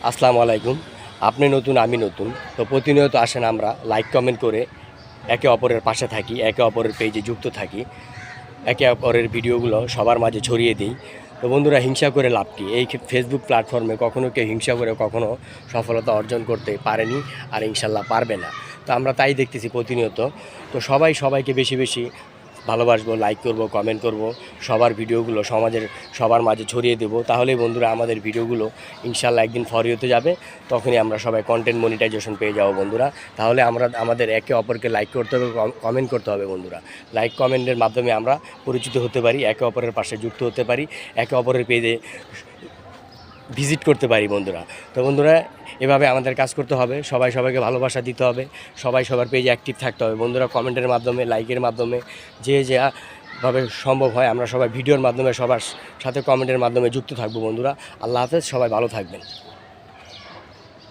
আসসালামু আলাইকুম। আপনি নতুন, আমি নতুন। তো প্রতিনিয়ত আসেন আমরা লাইক কমেন্ট করে একে অপরের পাশে থাকি, একে অপরের পেজে যুক্ত থাকি, একে অপরের ভিডিওগুলো সবার মাঝে ছড়িয়ে দিই। তো বন্ধুরা, হিংসা করে লাভ কী? এই ফেসবুক প্ল্যাটফর্মে কখনো কেউ হিংসা করে কখনো সফলতা অর্জন করতে পারেনি, আর ইনশাল্লাহ পারবে না। তো আমরা তাই দেখতেছি প্রতিনিয়ত। তো সবাই সবাইকে বেশি বেশি ভালোবাসবো, লাইক করব, কমেন্ট করব, সবার ভিডিওগুলো সবার মাঝে ছড়িয়ে দেবো। তাহলেই বন্ধুরা আমাদের ভিডিওগুলো ইনশাল্লাহ একদিন ফরিওতে যাবে। তখনই আমরা সবাই কন্টেন্ট মনিটাইজেশন পেয়ে যাবো বন্ধুরা। তাহলে আমাদের একে অপরকে লাইক করতে হবে, কমেন্ট করতে হবে বন্ধুরা। লাইক কমেন্টের মাধ্যমে আমরা পরিচিত হতে পারি, একে অপরের পাশে যুক্ত হতে পারি, একে অপরের পেজে ভিজিট করতে পারি বন্ধুরা। তো বন্ধুরা, এভাবে আমাদের কাজ করতে হবে, সবাই সবাইকে ভালোবাসা দিতে হবে, সবাই সবার পেজে অ্যাক্টিভ থাকতে হবে বন্ধুরা। কমেন্টের মাধ্যমে, লাইকের মাধ্যমে, যেভাবে সম্ভব হয় আমরা সবাই ভিডিওর মাধ্যমে সবার সাথে কমেন্টের মাধ্যমে যুক্ত থাকবো বন্ধুরা। আল্লাহ হাফেজ, সবাই ভালো থাকবেন।